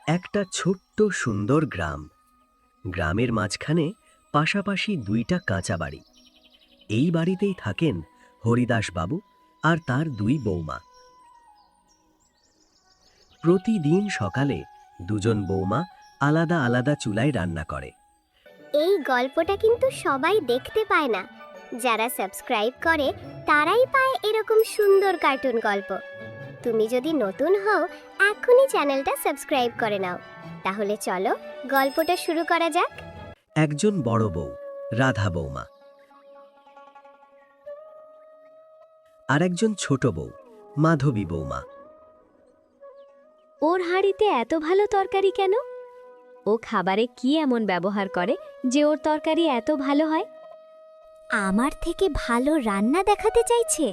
একটা ছোট্ট সুন্দর গ্রাম। গ্রামের মাঝখানে পাশাপাশি দুইটা কাঁচা বাড়ি। এই বাড়িতেই থাকেন হরিদাস বাবু আর তার দুই বৌমা। প্রতিদিন সকালে দুজন বৌমা আলাদা আলাদা চুলায় রান্না করে। এই গল্পটা কিন্তু সবাই দেখতে পায় না। যারা সাবস্ক্রাইব করে তারাই পায় এরকম সুন্দর কার্টুন গল্প। তুমি যদি নতুন হও, এখনই চ্যানেলটা সাবস্ক্রাইব করে নাও। তাহলে চলো গল্পটা শুরু করা যাক। একজন বড় বউ রাধা বৌমা, আর একজন ছোট বউ মাধবী বৌমা। ওর হাঁড়িতে এত ভালো তরকারি কেন? ও খাবারে কি এমন ব্যবহার করে যে ওর তরকারি এত ভালো হয়? আমার থেকে ভালো রান্না দেখাতে চাইছে।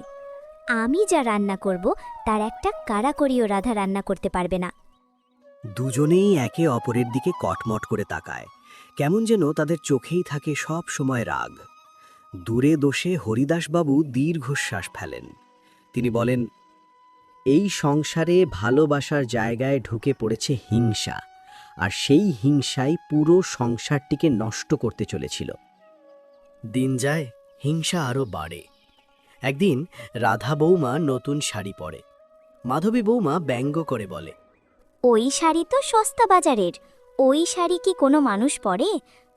আমি যা রান্না করব তার একটা কারাকরিও রাধা রান্না করতে পারবে না। দুজনেই একে অপরের দিকে কটমট করে তাকায়, কেমন যেন তাদের চোখেই থাকে সব সময় রাগ। দূরে দোষে হরিদাসবাবু দীর্ঘশ্বাস ফেলেন। তিনি বলেন, এই সংসারে ভালোবাসার জায়গায় ঢুকে পড়েছে হিংসা, আর সেই হিংসাই পুরো সংসারটিকে নষ্ট করতে চলেছিল। দিন যায়, হিংসা আরও বাড়ে। একদিন রাধা বৌমা নতুন শাড়ি পরে। মাধবী বৌমা ব্যঙ্গ করে বলে, ওই শাড়ি তো সস্তা বাজারের। ওই শাড়ি কি কোনো মানুষ পরে?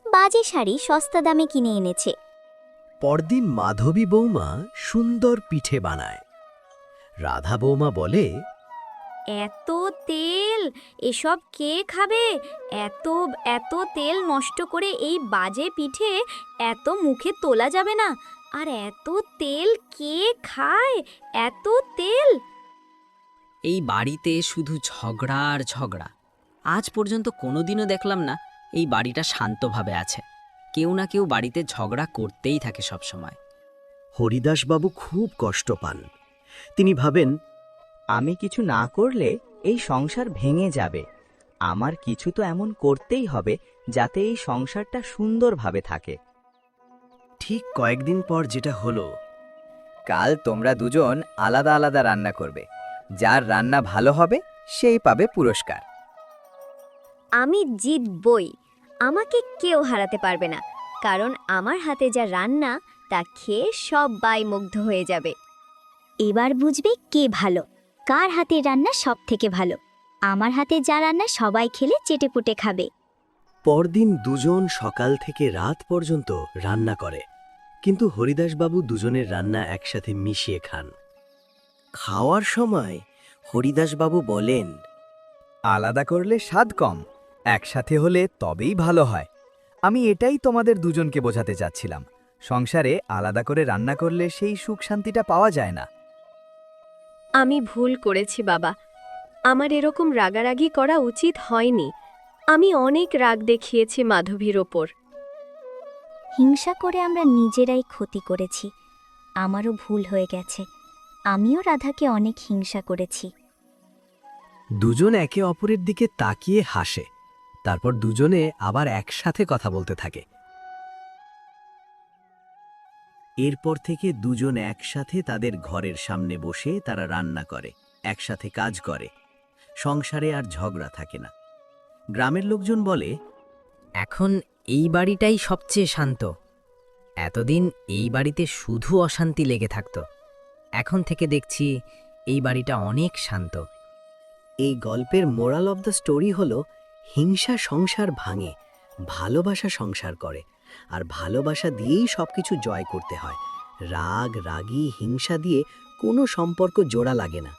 বাজে শাড়ি সস্তা দামে কিনে এনেছে। পরদিন মাধবী বৌমা সুন্দর পিঠে বানায়। রাধা বৌমা বলে, এত তেল, এসব কে খাবে? এত এত তেল নষ্ট করে এই বাজে পিঠে এত মুখে তোলা যাবে না। আর এত তেল কে খায়? এত তেল! এই বাড়িতে শুধু ঝগড়া আর ঝগড়া। আজ পর্যন্ত কোনোদিনও দেখলাম না এই বাড়িটা শান্তভাবে আছে। কেউ না কেউ বাড়িতে ঝগড়া করতেই থাকে সব সময়। হরিদাসবাবু খুব কষ্ট পান। তিনি ভাবেন, আমি কিছু না করলে এই সংসার ভেঙে যাবে। আমার কিছু তো এমন করতেই হবে যাতে এই সংসারটা সুন্দরভাবে থাকে। ঠিক কয়েকদিন পর যেটা হলো, কাল তোমরা দুজন আলাদা আলাদা রান্না করবে। যার রান্না ভালো হবে সেই পাবে পুরস্কার। আমি জিতবই। আমাকে কেউ হারাতে পারবে না, কারণ আমার হাতে যা রান্না তা খেয়ে সবাই মুগ্ধ হয়ে যাবে। এবার বুঝবে কে ভালো, কার হাতের রান্না সব থেকে ভালো। আমার হাতে যা রান্না সবাই খেলে চেটেপুটে খাবে। পরদিন দুজন সকাল থেকে রাত পর্যন্ত রান্না করে, কিন্তু হরিদাসবাবু দুজনের রান্না একসাথে মিশিয়ে খান। খাওয়ার সময় হরিদাসবাবু বলেন, আলাদা করলে স্বাদ কম, একসাথে হলে তবেই ভালো হয়। আমি এটাই তোমাদের দুজনকে বোঝাতে চাচ্ছিলাম। সংসারে আলাদা করে রান্না করলে সেই সুখ শান্তিটা পাওয়া যায় না। আমি ভুল করেছি বাবা। আমার এরকম রাগারাগি করা উচিত হয়নি। আমি অনেক রাগ দেখিয়েছি মাধবীর ওপর। হিংসা করে আমরা নিজেরাই ক্ষতি করেছি। আমারও ভুল হয়ে গেছে। আমিও রাধাকে অনেক হিংসা করেছি। দুজন একে অপরের দিকে তাকিয়ে হাসে। তারপর দুজনে আবার একসাথে কথা বলতে থাকে। এরপর থেকে দুজন একসাথে তাদের ঘরের সামনে বসে তারা রান্না করে, একসাথে কাজ করে। সংসারে আর ঝগড়া থাকে না। গ্রামের লোকজন বলে, এখন এই বাড়িটাই সবচেয়ে শান্ত। এতদিন এই বাড়িতে শুধু অশান্তি লেগে থাকতো। এখন থেকে দেখছি এই বাড়িটা অনেক শান্ত। এই গল্পের মোরাল অব দ্য স্টোরি হলো, হিংসা সংসার ভাঙে, ভালোবাসা সংসার করে। আর ভালোবাসা দিয়েই সবকিছু জয় করতে হয়। রাগ, রাগী, হিংসা দিয়ে কোনো সম্পর্ক জোড়া লাগে না।